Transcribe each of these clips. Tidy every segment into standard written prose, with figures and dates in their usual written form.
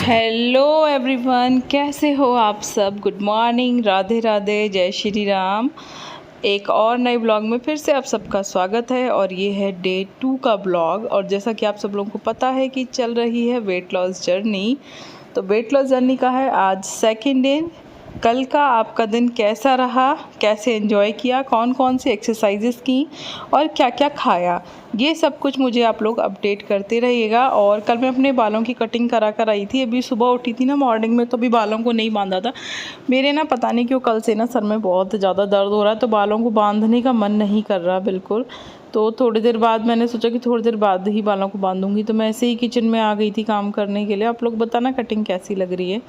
Hello everyone, कैसे हो आप सब। गुड मॉर्निंग, राधे राधे, जय श्री राम। एक और नए ब्लॉग में फिर से आप सबका स्वागत है और ये है डे 2 का ब्लॉग। और जैसा कि आप सब लोगों को पता है कि चल रही है वेट लॉस जर्नी, तो वेट लॉस जर्नी का है आज सेकंड डे। कल का आपका दिन कैसा रहा, कैसे एंजॉय किया, कौन कौन सी एक्सरसाइजेस की और क्या क्या खाया, ये सब कुछ मुझे आप लोग अपडेट करते रहिएगा। और कल मैं अपने बालों की कटिंग करा कर आई थी। अभी सुबह उठी थी ना मॉर्निंग में, तो अभी बालों को नहीं बांधा था मेरे ना, पता नहीं क्यों कल से ना सर में बहुत ज़्यादा दर्द हो रहा है, तो बालों को बांधने का मन नहीं कर रहा बिल्कुल। तो थोड़ी देर बाद मैंने सोचा कि थोड़ी देर बाद ही बालों को बांधूंगी, तो मैं ऐसे ही किचन में आ गई थी काम करने के लिए। आप लोग बताना कटिंग कैसी लग रही है,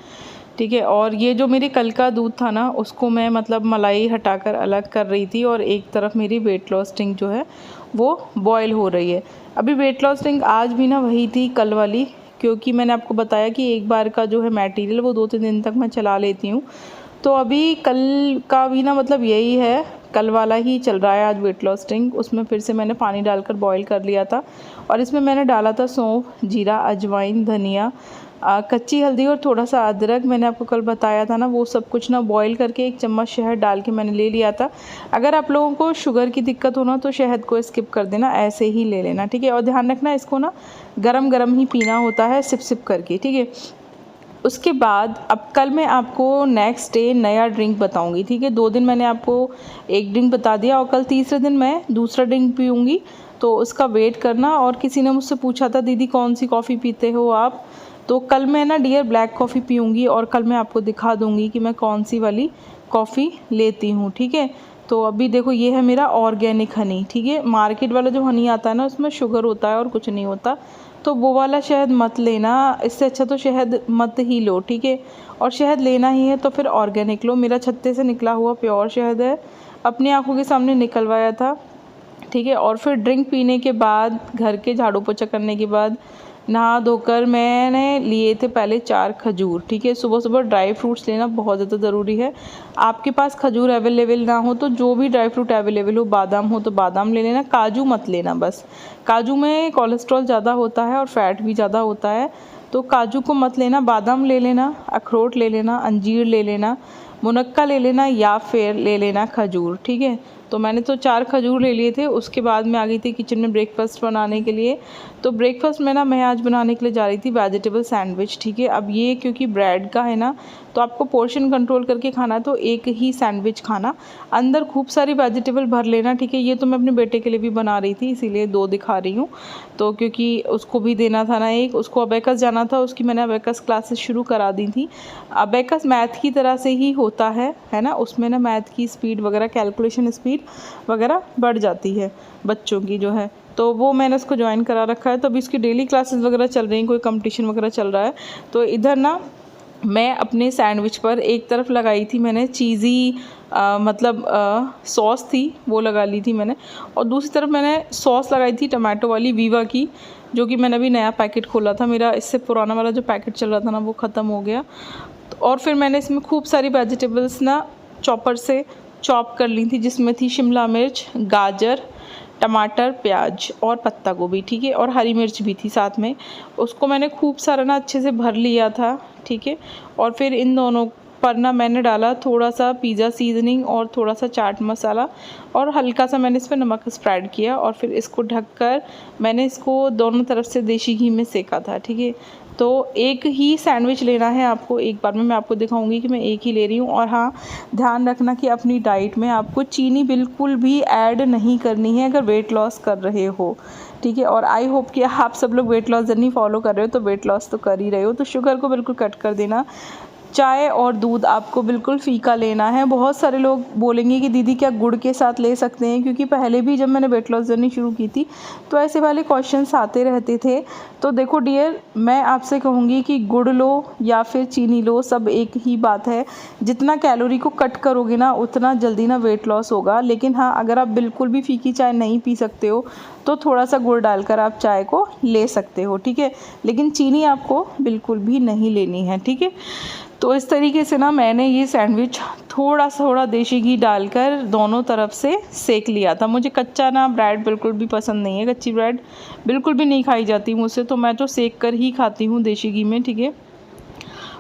ठीक है। और ये जो मेरी कल का दूध था ना, उसको मैं मतलब मलाई हटाकर अलग कर रही थी और एक तरफ मेरी वेट लॉस ड्रिंक जो है वो बॉयल हो रही है। अभी वेट लॉस ड्रिंक आज भी ना वही थी कल वाली, क्योंकि मैंने आपको बताया कि एक बार का जो है मटेरियल वो 2-3 दिन तक मैं चला लेती हूँ। तो अभी कल का भी ना मतलब यही है, कल वाला ही चल रहा है आज वेट लॉस ड्रिंक। उसमें फिर से मैंने पानी डालकर बॉईल कर लिया था और इसमें मैंने डाला था सौंफ, जीरा, अजवाइन, धनिया, कच्ची हल्दी और थोड़ा सा अदरक। मैंने आपको कल बताया था ना, वो सब कुछ ना बॉईल करके 1 चम्मच शहद डाल के मैंने ले लिया था। अगर आप लोगों को शुगर की दिक्कत हो ना, तो शहद को स्किप कर देना, ऐसे ही ले लेना, ठीक है। और ध्यान रखना इसको ना गरम गरम ही पीना होता है, सिप सिप करके, ठीक है। उसके बाद अब कल मैं आपको नेक्स्ट डे नया ड्रिंक बताऊंगी, ठीक है। 2 दिन मैंने आपको एक ड्रिंक बता दिया और कल तीसरे दिन मैं दूसरा ड्रिंक पीऊँगी, तो उसका वेट करना। और किसी ने मुझसे पूछा था दीदी कौन सी कॉफ़ी पीते हो आप, तो कल मैं ना डियर ब्लैक कॉफ़ी पीऊँगी और कल मैं आपको दिखा दूँगी कि मैं कौन सी वाली कॉफ़ी लेती हूँ, ठीक है। तो अभी देखो ये है मेरा ऑर्गेनिक हनी, ठीक है। मार्केट वाला जो हनी आता है ना, उसमें शुगर होता है और कुछ नहीं होता, तो वो वाला शहद मत लेना। इससे अच्छा तो शहद मत ही लो, ठीक है। और शहद लेना ही है तो फिर ऑर्गेनिक लो। मेरा छत्ते से निकला हुआ प्योर शहद है, अपनी आंखों के सामने निकलवाया था, ठीक है। और फिर ड्रिंक पीने के बाद, घर के झाड़ू पोछा करने के बाद, नहा धोकर मैंने लिए थे पहले 4 खजूर, ठीक है। सुबह सुबह ड्राई फ्रूट्स लेना बहुत ज़्यादा ज़रूरी है। आपके पास खजूर अवेलेबल ना हो तो जो भी ड्राई फ्रूट अवेलेबल हो, बादाम हो तो बादाम ले लेना, काजू मत लेना बस। काजू में कोलेस्ट्रॉल ज़्यादा होता है और फैट भी ज़्यादा होता है, तो काजू को मत लेना। बादाम ले लेना, अखरोट ले लेना, अंजीर ले लेना, मुनक्का ले लेना या फिर ले लेना खजूर, ठीक है। तो मैंने तो 4 खजूर ले लिए थे। उसके बाद मैं आ गई थी किचन में ब्रेकफास्ट बनाने के लिए। तो ब्रेकफास्ट में ना मैं आज बनाने के लिए जा रही थी वेजिटेबल सैंडविच, ठीक है। अब ये क्योंकि ब्रेड का है ना, तो आपको पोर्शन कंट्रोल करके खाना है, तो एक ही सैंडविच खाना, अंदर खूब सारी वेजिटेबल भर लेना, ठीक है। ये तो मैं अपने बेटे के लिए भी बना रही थी, इसीलिए 2 दिखा रही हूँ, तो क्योंकि उसको भी देना था ना एक, उसको अबेकस जाना था, उसकी मैंने अबेकस क्लासेस शुरू करा दी थी। अबेकस मैथ की तरह से ही होता है ना, उसमें ना मैथ की स्पीड वगैरह, कैलकुलेशन स्पीड वगैरह बढ़ जाती है बच्चों की जो है, तो वो मैंने उसको ज्वाइन करा रखा है। तो अभी इसकी डेली क्लासेस वगैरह चल रही हैं, कोई कंपटीशन वगैरह चल रहा है। तो इधर ना मैं अपने सैंडविच पर एक तरफ लगाई थी मैंने चीज़ी मतलब सॉस थी, वो लगा ली थी मैंने, और दूसरी तरफ मैंने सॉस लगाई थी टमाटो वाली वीवा की, जो कि मैंने अभी नया पैकेट खोला था। मेरा इससे पुराना वाला जो पैकेट चल रहा था ना, वो ख़त्म हो गया। और फिर मैंने इसमें खूब सारी वेजिटेबल्स ना चॉपर से चॉप कर ली थी, जिसमें थी शिमला मिर्च, गाजर, टमाटर, प्याज और पत्ता गोभी, ठीक है। और हरी मिर्च भी थी साथ में। उसको मैंने खूब सारा ना अच्छे से भर लिया था, ठीक है। और फिर इन दोनों पर ना मैंने डाला थोड़ा सा पिज़्ज़ा सीजनिंग और थोड़ा सा चाट मसाला, और हल्का सा मैंने इस पर नमक स्प्रेड किया, और फिर इसको ढककर मैंने इसको दोनों तरफ से देसी घी में सेका था, ठीक है। तो एक ही सैंडविच लेना है आपको, एक बार में मैं आपको दिखाऊंगी कि मैं एक ही ले रही हूँ। और हाँ, ध्यान रखना कि अपनी डाइट में आपको चीनी बिल्कुल भी ऐड नहीं करनी है अगर वेट लॉस कर रहे हो, ठीक है। और आई होप कि आप सब लोग वेट लॉस जर्नी फॉलो कर रहे हो, तो वेट लॉस तो कर ही रहे हो, तो शुगर को बिल्कुल कट कर देना। चाय और दूध आपको बिल्कुल फीका लेना है। बहुत सारे लोग बोलेंगे कि दीदी क्या गुड़ के साथ ले सकते हैं, क्योंकि पहले भी जब मैंने वेट लॉस जर्नी शुरू की थी तो ऐसे वाले क्वेश्चंस आते रहते थे। तो देखो डियर, मैं आपसे कहूँगी कि गुड़ लो या फिर चीनी लो, सब एक ही बात है। जितना कैलोरी को कट करोगे ना, उतना जल्दी ना वेट लॉस होगा। लेकिन हाँ, अगर आप बिल्कुल भी फीकी चाय नहीं पी सकते हो तो थोड़ा सा गुड़ डालकर आप चाय को ले सकते हो, ठीक है। लेकिन चीनी आपको बिल्कुल भी नहीं लेनी है, ठीक है। तो इस तरीके से ना मैंने ये सैंडविच थोड़ा देसी घी डालकर दोनों तरफ से सेक लिया था। मुझे कच्चा ना ब्रेड बिल्कुल भी पसंद नहीं है, कच्ची ब्रेड बिल्कुल भी नहीं खाई जाती मुझसे, तो मैं तो सेक कर ही खाती हूँ देसी घी में, ठीक है।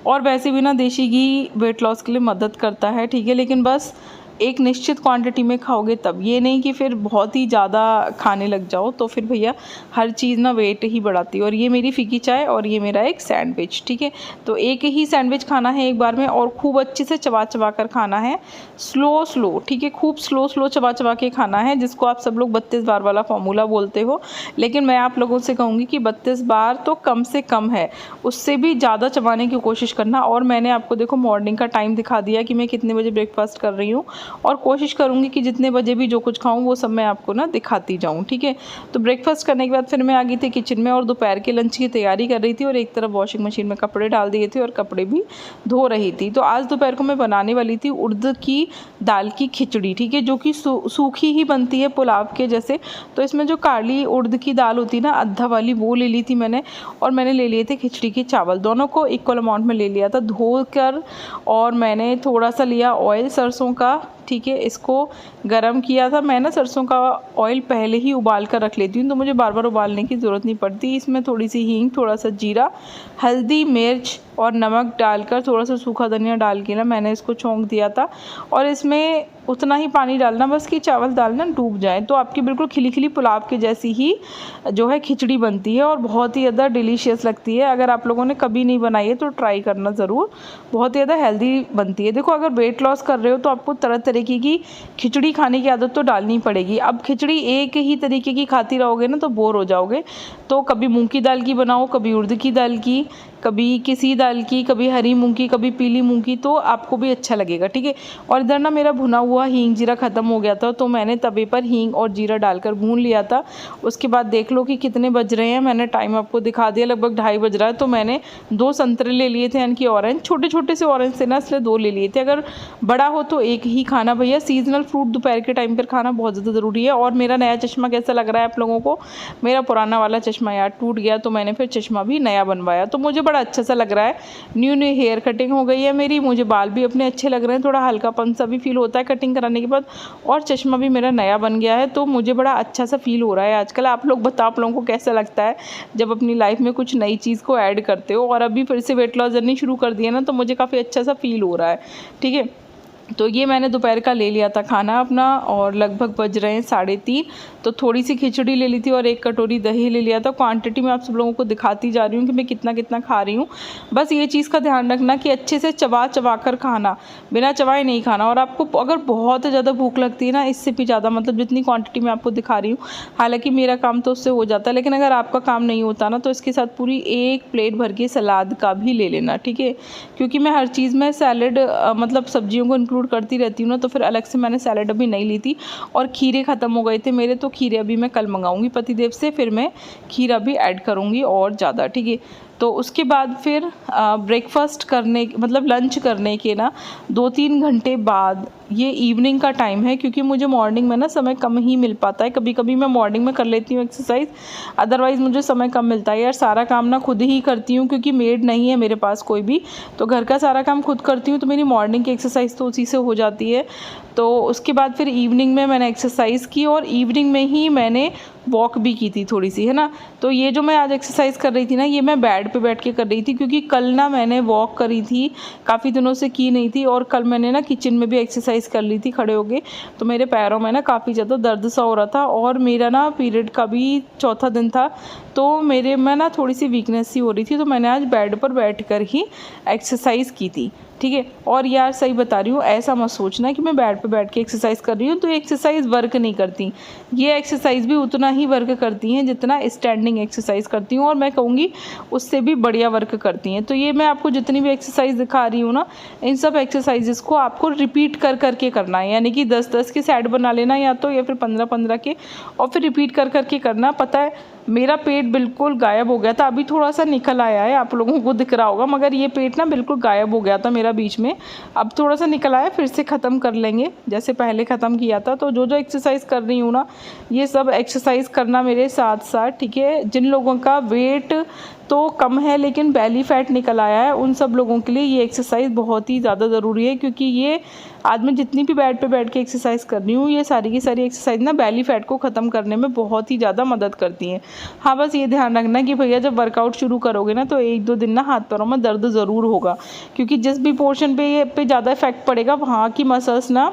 और वैसे भी ना देसी घी वेट लॉस के लिए मदद करता है, ठीक है, लेकिन बस एक निश्चित क्वांटिटी में खाओगे तब, ये नहीं कि फिर बहुत ही ज़्यादा खाने लग जाओ, तो फिर भैया हर चीज़ ना वेट ही बढ़ाती है। और ये मेरी फीकी चाय और ये मेरा एक सैंडविच, ठीक है। तो एक ही सैंडविच खाना है एक बार में और खूब अच्छे से चबा चबा कर खाना है, स्लो, ठीक है, खूब स्लो चबा चबा के खाना है, जिसको आप सब लोग 32 बार वाला फॉर्मूला बोलते हो। लेकिन मैं आप लोगों से कहूँगी कि 32 बार तो कम से कम है, उससे भी ज़्यादा चबाने की कोशिश करना। और मैंने आपको देखो मॉर्निंग का टाइम दिखा दिया कि मैं कितने बजे ब्रेकफास्ट कर रही हूँ, और कोशिश करूँगी कि जितने बजे भी जो कुछ खाऊँ वो सब मैं आपको ना दिखाती जाऊँ, ठीक है। तो ब्रेकफास्ट करने के बाद फिर मैं आ गई थी किचन में और दोपहर के लंच की तैयारी कर रही थी, और एक तरफ वॉशिंग मशीन में कपड़े डाल दिए थे और कपड़े भी धो रही थी। तो आज दोपहर को मैं बनाने वाली थी उड़द की दाल की खिचड़ी, ठीक है, जो कि सूखी ही बनती है पुलाव के जैसे। तो इसमें जो काली उड़द की दाल होती है ना अद्धा वाली, वो ले ली थी मैंने, और मैंने ले लिए थे खिचड़ी के चावल, दोनों को इक्वल अमाउंट में ले लिया था धोकर। और मैंने थोड़ा सा लिया ऑयल सरसों का, ठीक है, इसको गरम किया था। मैं ना सरसों का ऑयल पहले ही उबाल कर रख लेती हूँ, तो मुझे बार बार उबालने की ज़रूरत नहीं पड़ती। इसमें थोड़ी सी हींग, थोड़ा सा जीरा, हल्दी, मिर्च और नमक डालकर, थोड़ा सा सूखा धनिया डाल के ना मैंने इसको छौंक दिया था। और इसमें उतना ही पानी डालना बस कि चावल दाल ना डूब जाए, तो आपकी बिल्कुल खिली खिली पुलाव के जैसी ही जो है खिचड़ी बनती है और बहुत ही ज़्यादा डिलीशियस लगती है। अगर आप लोगों ने कभी नहीं बनाई है तो ट्राई करना ज़रूर, बहुत ही ज़्यादा हेल्दी बनती है। देखो अगर वेट लॉस कर रहे हो तो आपको तरह तरीके की खिचड़ी खाने की आदत तो डालनी पड़ेगी। अब खिचड़ी एक ही तरीके की खाती रहोगे ना तो बोर हो जाओगे। तो कभी मूंग की दाल की बनाओ, कभी उड़द की दाल की, कभी किसी दाल की, कभी हरी मूंग की, कभी पीली मूंग की, तो आपको भी अच्छा लगेगा, ठीक है। और इधर ना मेरा भुना हुआ हींग जीरा ख़त्म हो गया था, तो मैंने तवे पर हींग और जीरा डालकर भून लिया था। उसके बाद देख लो कि कितने बज रहे हैं, मैंने टाइम आपको दिखा दिया, लगभग 2:30 बज रहा है। तो मैंने 2 संतरे ले लिए थे, यानी कि ऑरेंज, छोटे छोटे से ऑरेंज थे ना, इसलिए 2 ले लिए थे। अगर बड़ा हो तो एक ही खाना भैया। सीजनल फ्रूट दोपहर के टाइम पर खाना बहुत ज़्यादा ज़रूरी है। और मेरा नया चश्मा कैसा लग रहा है आप लोगों को? मेरा पुराना वाला चश्मा यार टूट गया, तो मैंने फिर चश्मा भी नया बनवाया, तो मुझे बड़ा अच्छा सा लग रहा है। न्यू हेयर कटिंग हो गई है मेरी, मुझे बाल भी अपने अच्छे लग रहे हैं, थोड़ा हल्कापन सा भी फील होता है कटिंग कराने के बाद, और चश्मा भी मेरा नया बन गया है, तो मुझे बड़ा अच्छा सा फील हो रहा है आजकल। आप लोग बताओ आप लोगों को कैसा लगता है जब अपनी लाइफ में कुछ नई चीज़ को ऐड करते हो। और अभी फिर से वेट लॉस जर्नी शुरू कर दी है ना, तो मुझे काफ़ी अच्छा सा फील हो रहा है, ठीक है। तो ये मैंने दोपहर का ले लिया था खाना अपना, और लगभग बज रहे हैं 3:30। तो थोड़ी सी खिचड़ी ले ली थी और 1 कटोरी दही ले लिया था। क्वांटिटी में आप सब लोगों को दिखाती जा रही हूँ कि मैं कितना कितना खा रही हूँ। बस ये चीज़ का ध्यान रखना कि अच्छे से चबा चबा कर खाना, बिना चबाए नहीं खाना। और आपको अगर बहुत ज़्यादा भूख लगती है ना, इससे भी ज़्यादा, मतलब जितनी क्वान्टिटी में आपको दिखा रही हूँ, हालाँकि मेरा काम तो उससे हो जाता है, लेकिन अगर आपका काम नहीं होता ना, तो इसके साथ पूरी 1 प्लेट भर के सलाद का भी ले लेना, ठीक है। क्योंकि मैं हर चीज़ में सैलेड मतलब सब्जियों को इंक्लूड करती रहती हूँ ना, तो फिर अलग से मैंने सैलेड अभी नहीं ली थी। और खीरे ख़त्म हो गए थे मेरे, तो खीरे अभी मैं कल मंगाऊंगी पतिदेव से, फिर मैं खीरा भी ऐड करूँगी और ज़्यादा, ठीक है। तो उसके बाद फिर ब्रेकफास्ट करने मतलब लंच करने के ना 2-3 घंटे बाद, ये इवनिंग का टाइम है, क्योंकि मुझे मॉर्निंग में ना समय कम ही मिल पाता है। कभी कभी मैं मॉर्निंग में कर लेती हूँ एक्सरसाइज, अदरवाइज़ मुझे समय कम मिलता है यार। सारा काम ना खुद ही करती हूँ, क्योंकि मेड नहीं है मेरे पास कोई भी, तो घर का सारा काम खुद करती हूँ, तो मेरी मॉर्निंग की एक्सरसाइज तो उसी से हो जाती है। तो उसके बाद फिर इवनिंग में मैंने एक्सरसाइज़ की, और इवनिंग में ही मैंने वॉक भी की थी थोड़ी सी, है ना। तो ये जो मैं आज एक्सरसाइज कर रही थी ना, ये मैं बेड पे बैठ के कर रही थी, क्योंकि कल ना मैंने वॉक करी थी, काफ़ी दिनों से की नहीं थी। और कल मैंने ना किचन में भी एक्सरसाइज कर ली थी खड़े होके, तो मेरे पैरों में ना काफ़ी ज़्यादा दर्द सा हो रहा था, और मेरा ना पीरियड का भी चौथा दिन था, तो मेरे में ना थोड़ी सी वीकनेस सी हो रही थी। तो मैंने आज बेड पर बैठ कर ही एक्सरसाइज की थी, ठीक है। और यार सही बता रही हूँ, ऐसा मत सोचना कि मैं बेड पे बैठ के एक्सरसाइज कर रही हूँ तो एक्सरसाइज वर्क नहीं करती। ये एक्सरसाइज भी उतना ही वर्क करती हैं जितना स्टैंडिंग एक्सरसाइज करती हूँ, और मैं कहूँगी उससे भी बढ़िया वर्क करती हैं। तो ये मैं आपको जितनी भी एक्सरसाइज दिखा रही हूँ ना, इन सब एक्सरसाइजेस को आपको रिपीट कर करके करना है, यानी कि 10-10 के सेट बना लेना या तो, या फिर 15-15 के, और फिर रिपीट कर करके करना। पता है मेरा पेट बिल्कुल गायब हो गया था, अभी थोड़ा सा निकल आया है, आप लोगों को दिख रहा होगा, मगर ये पेट ना बिल्कुल गायब हो गया था मेरा बीच में, अब थोड़ा सा निकल आया, फिर से ख़त्म कर लेंगे जैसे पहले ख़त्म किया था। तो जो जो एक्सरसाइज कर रही हूँ ना, ये सब एक्सरसाइज करना मेरे साथ साथ, ठीक है। जिन लोगों का वेट तो कम है लेकिन बेली फैट निकल आया है, उन सब लोगों के लिए ये एक्सरसाइज बहुत ही ज़्यादा ज़रूरी है, क्योंकि ये आज मैं जितनी भी बेड पे बैठ के एक्सरसाइज कर रही हूँ ये सारी की सारी एक्सरसाइज ना बेली फैट को ख़त्म करने में बहुत ही ज़्यादा मदद करती हैं। हाँ, बस ये ध्यान रखना कि भैया जब वर्कआउट शुरू करोगे ना तो 1-2 दिन ना हाथ पैरों में दर्द ज़रूर होगा, क्योंकि जिस भी पोर्शन पे ज़्यादा इफेक्ट पड़ेगा वहाँ की मसल्स ना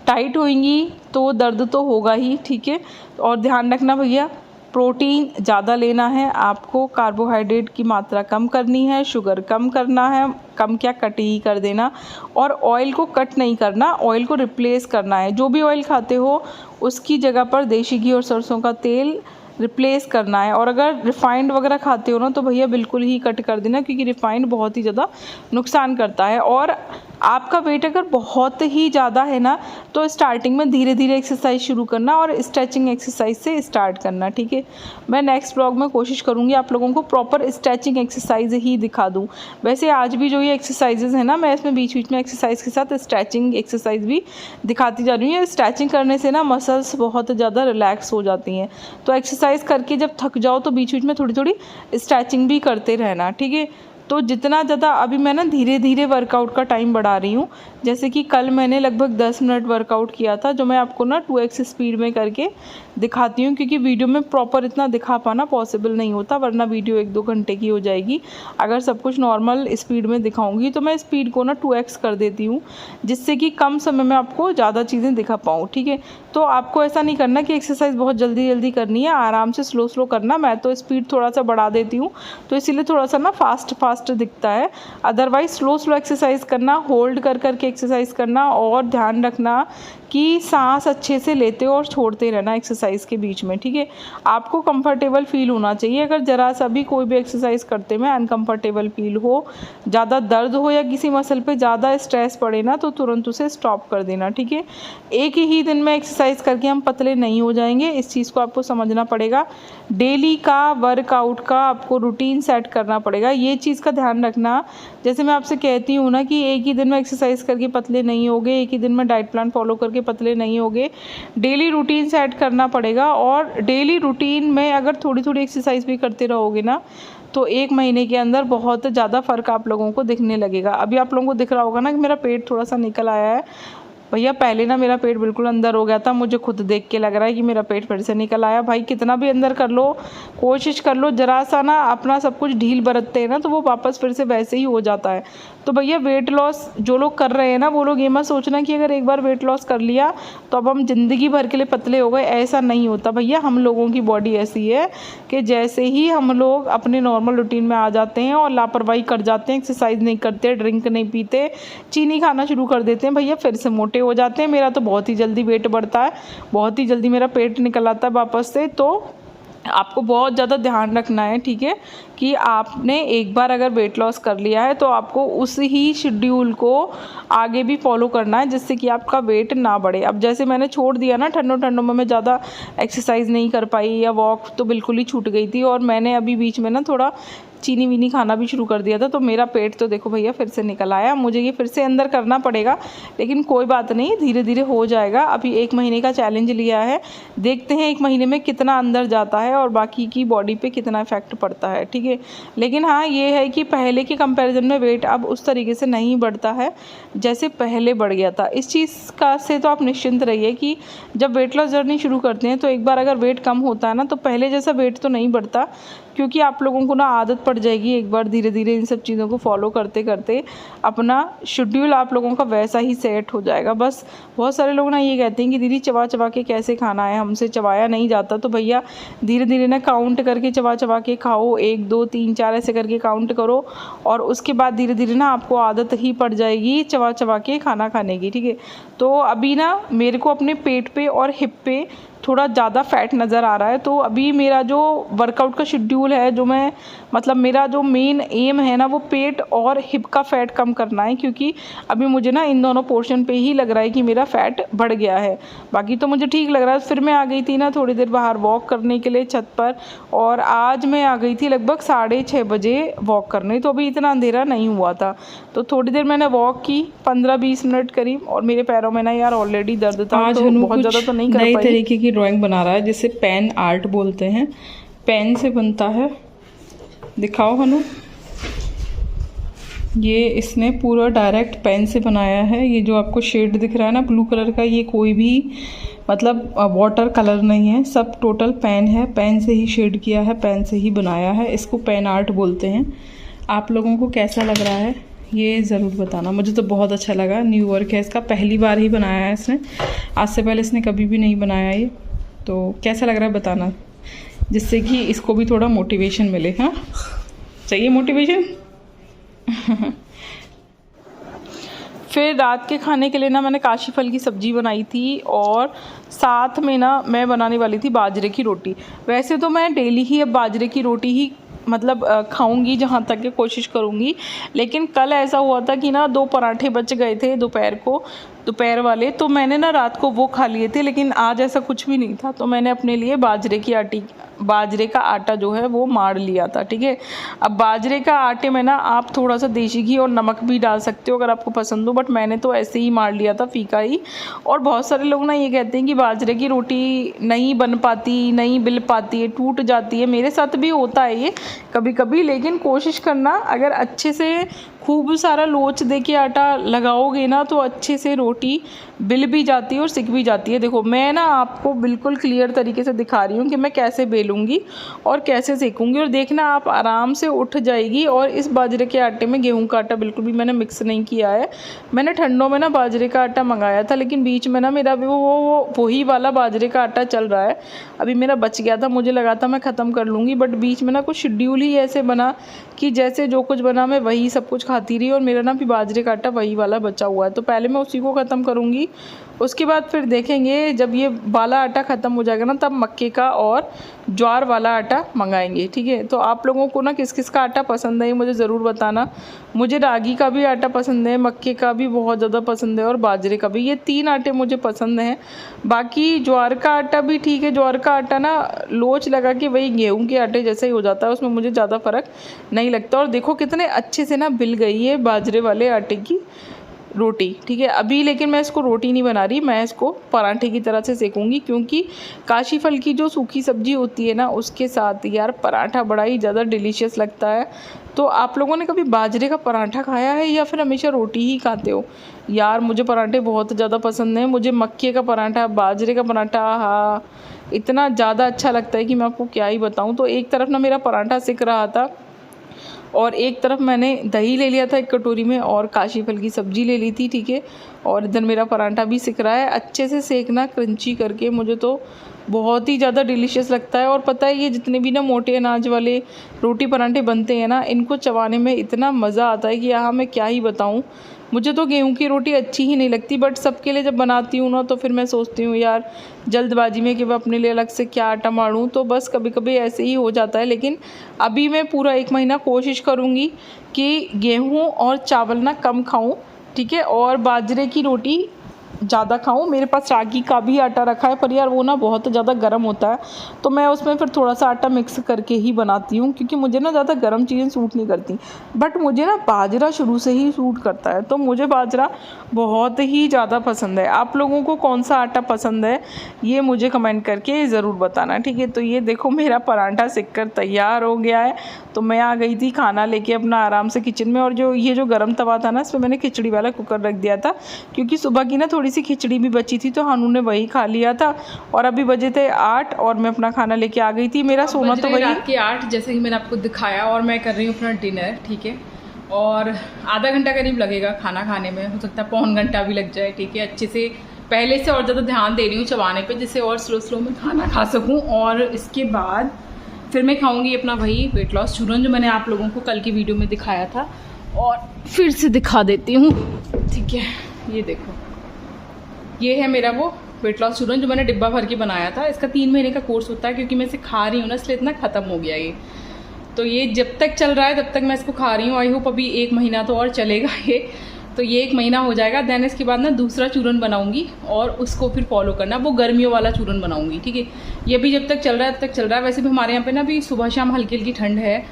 टाइट होंगी तो दर्द तो होगा ही, ठीक है। और ध्यान रखना भैया, प्रोटीन ज़्यादा लेना है आपको, कार्बोहाइड्रेट की मात्रा कम करनी है, शुगर कम करना है, कम क्या कट ही कर देना, और ऑयल को कट नहीं करना, ऑयल को रिप्लेस करना है। जो भी ऑयल खाते हो उसकी जगह पर देसी घी और सरसों का तेल रिप्लेस करना है। और अगर रिफ़ाइंड वगैरह खाते हो ना तो भैया बिल्कुल ही कट कर देना, क्योंकि रिफ़ाइंड बहुत ही ज़्यादा नुकसान करता है। और आपका वेट अगर बहुत ही ज़्यादा है ना तो स्टार्टिंग में धीरे धीरे एक्सरसाइज शुरू करना और स्ट्रेचिंग एक्सरसाइज से स्टार्ट करना, ठीक है। मैं नेक्स्ट ब्लॉग में कोशिश करूँगी आप लोगों को प्रॉपर स्ट्रेचिंग एक्सरसाइज ही दिखा दूँ। वैसे आज भी जो ये एक्सरसाइजेज है ना मैं इसमें बीच बीच में एक्सरसाइज के साथ स्ट्रेचिंग एक्सरसाइज भी दिखाती जा रही हूँ। स्ट्रेचिंग करने से ना मसल्स बहुत ज़्यादा रिलैक्स हो जाती हैं, तो एक्सरसाइज करके जब थक जाओ तो बीच बीच में थोड़ी थोड़ी स्ट्रेचिंग भी करते रहना, ठीक है। तो जितना ज़्यादा अभी मैं ना धीरे धीरे वर्कआउट का टाइम बढ़ा रही हूँ। जैसे कि कल मैंने लगभग 10 मिनट वर्कआउट किया था, जो मैं आपको ना 2x स्पीड में करके दिखाती हूँ, क्योंकि वीडियो में प्रॉपर इतना दिखा पाना पॉसिबल नहीं होता, वरना वीडियो 1-2 घंटे की हो जाएगी। अगर सब कुछ नॉर्मल स्पीड में दिखाऊंगी तो मैं स्पीड को ना 2x कर देती हूँ, जिससे कि कम समय में आपको ज़्यादा चीज़ें दिखा पाऊँ, ठीक है। तो आपको ऐसा नहीं करना कि एक्सरसाइज बहुत जल्दी जल्दी करनी है, आराम से स्लो स्लो करना। मैं तो स्पीड थोड़ा सा बढ़ा देती हूँ, तो इसीलिए थोड़ा सा ना फास्ट दिखता है। अदरवाइज स्लो स्लो एक्सरसाइज करना, होल्ड कर करके एक्सरसाइज करना, और ध्यान रखना कि सांस अच्छे से लेते और छोड़ते रहना एक्सरसाइज के बीच में, ठीक है। आपको कंफर्टेबल फील होना चाहिए। अगर ज़रा सा भी कोई भी एक्सरसाइज करते में अनकंफर्टेबल फील हो, ज़्यादा दर्द हो या किसी मसल पे ज़्यादा स्ट्रेस पड़े ना तो तुरंत उसे स्टॉप कर देना, ठीक है। एक ही दिन में एक्सरसाइज करके हम पतले नहीं हो जाएंगे, इस चीज़ को आपको समझना पड़ेगा। डेली का वर्कआउट का आपको रूटीन सेट करना पड़ेगा, ये चीज़ का ध्यान रखना। जैसे मैं आपसे कहती हूँ ना कि एक ही दिन में एक्सरसाइज करके पतले नहीं होगे, एक ही दिन में डाइट प्लान फॉलो करके पतले नहीं होगे, डेली रूटीन सेट करना पड़ेगा। और डेली रूटीन में अगर थोड़ी थोड़ी एक्सरसाइज भी करते रहोगे ना तो 1 महीने के अंदर बहुत ज़्यादा फ़र्क आप लोगों को दिखने लगेगा। अभी आप लोगों को दिख रहा होगा ना कि मेरा पेट थोड़ा सा निकल आया है। भैया पहले ना मेरा पेट बिल्कुल अंदर हो गया था, मुझे खुद देख के लग रहा है कि मेरा पेट फिर से निकल आया। भाई कितना भी अंदर कर लो, कोशिश कर लो, ज़रा सा ना अपना सब कुछ ढील बरतते हैं ना तो वो वापस फिर से वैसे ही हो जाता है। तो भैया वेट लॉस जो लोग कर रहे हैं ना वो लोग ये मत सोचना कि अगर एक बार वेट लॉस कर लिया तो अब हम ज़िंदगी भर के लिए पतले हो गए, ऐसा नहीं होता भैया। हम लोगों की बॉडी ऐसी है कि जैसे ही हम लोग अपने नॉर्मल रूटीन में आ जाते हैं और लापरवाही कर जाते हैं, एक्सरसाइज नहीं करते, ड्रिंक नहीं पीते, चीनी खाना शुरू कर देते हैं, भैया फिर से मोटे हो जाते हैं। मेरा तो बहुत ही जल्दी वेट बढ़ता है, बहुत ही जल्दी मेरा पेट निकल आता है वापस से। तो आपको बहुत ज़्यादा ध्यान रखना है, ठीक है, कि आपने एक बार अगर वेट लॉस कर लिया है तो आपको उस ही शेड्यूल को आगे भी फॉलो करना है, जिससे कि आपका वेट ना बढ़े। अब जैसे मैंने छोड़ दिया ना, ठंडों में मैं ज़्यादा एक्सरसाइज नहीं कर पाई या वॉक तो बिल्कुल ही छूट गई थी, और मैंने अभी बीच में ना थोड़ा चीनी वीनी खाना भी शुरू कर दिया था, तो मेरा पेट तो देखो भैया फिर से निकल आया। मुझे ये फिर से अंदर करना पड़ेगा, लेकिन कोई बात नहीं, धीरे धीरे हो जाएगा। अभी 1 महीने का चैलेंज लिया है, देखते हैं 1 महीने में कितना अंदर जाता है और बाकी की बॉडी पे कितना इफेक्ट पड़ता है, ठीक है। लेकिन हाँ ये है कि पहले के कंपैरिजन में वेट अब उस तरीके से नहीं बढ़ता है जैसे पहले बढ़ गया था। इस चीज़ का से तो आप निश्चिंत रहिए कि जब वेट लॉस जर्नी शुरू करते हैं तो एक बार अगर वेट कम होता है ना तो पहले जैसा वेट तो नहीं बढ़ता, क्योंकि आप लोगों को ना आदत पड़ जाएगी एक बार धीरे धीरे इन सब चीज़ों को फॉलो करते करते, अपना शेड्यूल आप लोगों का वैसा ही सेट हो जाएगा। बस बहुत सारे लोग ना ये कहते हैं कि दीदी चबा चबा के कैसे खाना है, हमसे चबाया नहीं जाता। तो भैया धीरे धीरे ना काउंट करके चबा चबा के खाओ, 1 2 3 4 ऐसे करके काउंट करो, और उसके बाद धीरे धीरे ना आपको आदत ही पड़ जाएगी चबा चबा के खाना खाने की, ठीक है। तो अभी ना मेरे को अपने पेट पे और हिप पे थोड़ा ज़्यादा फैट नज़र आ रहा है, तो अभी मेरा जो वर्कआउट का शेड्यूल है, जो मैं मतलब मेरा जो मेन एम है ना वो पेट और हिप का फ़ैट कम करना है, क्योंकि अभी मुझे ना इन दोनों पोर्शन पे ही लग रहा है कि मेरा फ़ैट बढ़ गया है। बाकी तो मुझे ठीक लग रहा है। फिर मैं आ गई थी ना थोड़ी देर बाहर वॉक करने के लिए छत पर, और आज मैं आ गई थी लगभग 6:30 बजे वॉक करने, तो अभी इतना अंधेरा नहीं हुआ था। तो थोड़ी देर मैंने वॉक की 15-20 मिनट करीब, और मेरे पैरों में ना यार ऑलरेडी दर्द था, आज तो बहुत ज़्यादा तो नहीं कर नई पाई। तरीके की ड्राइंग बना रहा है जिसे पेन आर्ट बोलते हैं, पेन से बनता है। दिखाओ हनु। ये इसने पूरा डायरेक्ट पेन से बनाया है। ये जो आपको शेड दिख रहा है ना ब्लू कलर का, ये कोई भी मतलब वाटर कलर नहीं है, सब टोटल पेन है। पेन से ही शेड किया है, पेन से ही बनाया है। इसको पेन आर्ट बोलते हैं। आप लोगों को कैसा लग रहा है ये ज़रूर बताना। मुझे तो बहुत अच्छा लगा। न्यू वर्क है इसका, पहली बार ही बनाया है इसने। आज से पहले इसने कभी भी नहीं बनाया ये। तो कैसा लग रहा है बताना, जिससे कि इसको भी थोड़ा मोटिवेशन मिले। हाँ, चाहिए मोटिवेशन। फिर रात के खाने के लिए ना मैंने काशी फल की सब्ज़ी बनाई थी और साथ में ना मैं बनाने वाली थी बाजरे की रोटी। वैसे तो मैं डेली ही अब बाजरे की रोटी ही मतलब खाऊंगी, जहाँ तक के कोशिश करूँगी। लेकिन कल ऐसा हुआ था कि ना 2 पराठे बच गए थे दोपहर वाले, तो मैंने ना रात को वो खा लिए थे। लेकिन आज ऐसा कुछ भी नहीं था, तो मैंने अपने लिए बाजरे का आटा जो है वो मार लिया था। ठीक है, अब बाजरे का आटे में ना आप थोड़ा सा देसी घी और नमक भी डाल सकते हो अगर आपको पसंद हो, बट मैंने तो ऐसे ही मार लिया था, फीका ही। और बहुत सारे लोग ना ये कहते हैं कि बाजरे की रोटी नहीं बन पाती, नहीं बिल पाती है, टूट जाती है। मेरे साथ भी होता है ये कभी कभी। लेकिन कोशिश करना, अगर अच्छे से खूब सारा लोच दे के आटा लगाओगे ना तो अच्छे से रोटी बिल भी जाती है और सिक भी जाती है। देखो मैं ना आपको बिल्कुल क्लियर तरीके से दिखा रही हूँ कि मैं कैसे बेलूँगी और कैसे सेकूँगी, और देखना आप आराम से उठ जाएगी। और इस बाजरे के आटे में गेहूं का आटा बिल्कुल भी मैंने मिक्स नहीं किया है। मैंने ठंडों में ना बाजरे का आटा मंगाया था, लेकिन बीच में ना मेरा वही वाला बाजरे का आटा चल रहा है। अभी मेरा बच गया था, मुझे लगा था मैं ख़त्म कर लूँगी, बट बीच में ना कुछ शेड्यूल ही ऐसे बना कि जैसे जो कुछ बना मैं वही सब कुछ खाती रही, और मेरा ना भी बाजरे का आटा वही वाला बचा हुआ है। तो पहले मैं उसी को ख़त्म करूँगी, उसके बाद फिर देखेंगे जब ये वाला आटा ख़त्म हो जाएगा ना तब मक्के का और ज्वार वाला आटा मंगाएंगे। ठीक है, तो आप लोगों को ना किस किस का आटा पसंद है मुझे ज़रूर बताना। मुझे रागी का भी आटा पसंद है, मक्के का भी बहुत ज़्यादा पसंद है, और बाजरे का भी। ये 3 आटे मुझे पसंद हैं। बाकी ज्वार का आटा भी ठीक है। ज्वार का आटा ना लोच लगा के वही गेहूं के आटे जैसा ही हो जाता है, उसमें मुझे ज़्यादा फ़र्क नहीं लगता। और देखो कितने अच्छे से ना बिल गई है बाजरे वाले आटे की रोटी। ठीक है, अभी लेकिन मैं इसको रोटी नहीं बना रही, मैं इसको पराठे की तरह से सेकूंगी, क्योंकि काशी फल की जो सूखी सब्जी होती है ना उसके साथ यार पराठा बड़ा ही ज़्यादा डिलीशियस लगता है। तो आप लोगों ने कभी बाजरे का पराठा खाया है या फिर हमेशा रोटी ही खाते हो? यार मुझे पराठे बहुत ज़्यादा पसंद हैं। मुझे मक्के का पराठा, बाजरे का पराठा, हाँ इतना ज़्यादा अच्छा लगता है कि मैं आपको क्या ही बताऊँ। तो एक तरफ ना मेरा पराठा सिक रहा था और एक तरफ मैंने दही ले लिया था 1 कटोरी में, और काशी फल की सब्ज़ी ले ली थी। ठीक है, और इधर मेरा पराठा भी सिक रहा है। अच्छे से सेकना क्रंची करके, मुझे तो बहुत ही ज़्यादा डिलीशियस लगता है। और पता है ये जितने भी ना मोटे अनाज वाले रोटी पराठे बनते हैं ना, इनको चबाने में इतना मज़ा आता है कि यहाँ मैं क्या ही बताऊँ। मुझे तो गेहूं की रोटी अच्छी ही नहीं लगती, बट सबके लिए जब बनाती हूँ ना तो फिर मैं सोचती हूँ यार जल्दबाजी में कि मैं अपने लिए अलग से क्या आटा मारूँ, तो बस कभी कभी ऐसे ही हो जाता है। लेकिन अभी मैं पूरा 1 महीना कोशिश करूँगी कि गेहूं और चावल ना कम खाऊँ। ठीक है, और बाजरे की रोटी ज़्यादा खाऊं। मेरे पास रागी का भी आटा रखा है, पर यार वो ना बहुत ज़्यादा गर्म होता है, तो मैं उसमें फिर थोड़ा सा आटा मिक्स करके ही बनाती हूँ, क्योंकि मुझे ना ज़्यादा गर्म चीज़ें सूट नहीं करती। बट मुझे ना बाजरा शुरू से ही सूट करता है, तो मुझे बाजरा बहुत ही ज़्यादा पसंद है। आप लोगों को कौन सा आटा पसंद है ये मुझे कमेंट करके ज़रूर बताना। ठीक है, तो ये देखो मेरा पराठा सिक कर तैयार हो गया है। तो मैं आ गई थी खाना लेके अपना आराम से किचन में, और ये जो गर्म तवा था ना, इसमें मैंने खिचड़ी वाला कुकर रख दिया था, क्योंकि सुबह की ना थोड़ी सी खिचड़ी भी बची थी, तो हानू ने वही खा लिया था। और अभी बजे थे 8 और मैं अपना खाना लेके आ गई थी। मेरा सोना तो वही रात के 8 जैसे कि मैंने आपको दिखाया, और मैं कर रही हूँ अपना डिनर। ठीक है, और आधा घंटा करीब लगेगा खाना खाने में, हो सकता है पौन घंटा भी लग जाए। ठीक है, अच्छे से पहले से और ज़्यादा ध्यान दे रही हूँ चबाने पे, जिससे और स्लो में खाना खा सकूँ। और इसके बाद फिर मैं खाऊंगी अपना वही वेट लॉस चूरन जो मैंने आप लोगों को कल की वीडियो में दिखाया था, और फिर से दिखा देती हूँ। ठीक है, ये देखो, ये है मेरा वो वेट लॉस चूरन जो मैंने डिब्बा भर के बनाया था। इसका 3 महीने का कोर्स होता है, क्योंकि मैं इसे खा रही हूँ ना, इसलिए इतना ख़त्म हो गया ये। तो ये जब तक चल रहा है तब तक मैं इसको खा रही हूँ। आई होप अभी 1 महीना तो और चलेगा ये, तो ये 1 महीना हो जाएगा। देन इसके बाद ना दूसरा चूरन बनाऊंगी, और उसको फिर फॉलो करना, वो गर्मियों वाला चूरन बनाऊंगी। ठीक है, ये भी जब तक चल रहा है तब तक चल रहा है। वैसे भी हमारे यहाँ पे ना अभी सुबह शाम हल्की हल्की ठंड है,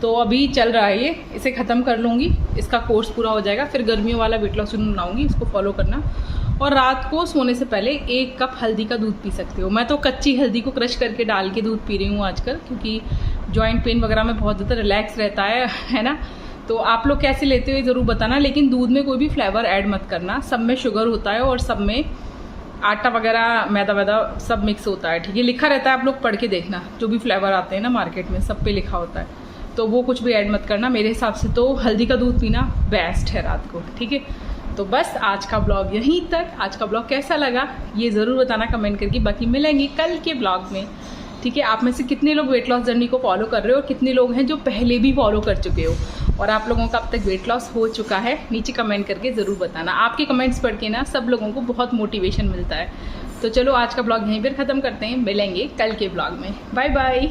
तो अभी चल रहा है ये, इसे ख़त्म कर लूँगी, इसका कोर्स पूरा हो जाएगा। फिर गर्मियों वाला वेट लॉस चूरन बनाऊँगी, इसको फॉलो करना। और रात को सोने से पहले 1 कप हल्दी का दूध पी सकते हो। मैं तो कच्ची हल्दी को क्रश करके डाल के दूध पी रही हूँ आजकल, क्योंकि जॉइंट पेन वगैरह में बहुत ज़्यादा रिलैक्स रहता है ना। तो आप लोग कैसे लेते हो ज़रूर बताना, लेकिन दूध में कोई भी फ्लेवर ऐड मत करना, सब में शुगर होता है और सब में आटा वगैरह मैदा वैदा सब मिक्स होता है, ठीक है। लिखा रहता है, आप लोग पढ़ के देखना, जो भी फ्लेवर आते हैं ना मार्केट में सब पे लिखा होता है, तो वो कुछ भी ऐड मत करना। मेरे हिसाब से तो हल्दी का दूध पीना बेस्ट है रात को, ठीक है। तो बस आज का ब्लॉग यहीं तक। आज का ब्लॉग कैसा लगा ये ज़रूर बताना कमेंट करके। बाकी मिलेंगे कल के ब्लॉग में, ठीक है। आप में से कितने लोग वेट लॉस जर्नी को फॉलो कर रहे हो और कितने लोग हैं जो पहले भी फॉलो कर चुके हो, और आप लोगों का अब तक वेट लॉस हो चुका है, नीचे कमेंट करके ज़रूर बताना। आपके कमेंट्स पढ़ के ना सब लोगों को बहुत मोटिवेशन मिलता है। तो चलो आज का ब्लॉग यहीं पर ख़त्म करते हैं, मिलेंगे कल के ब्लॉग में। Bye bye.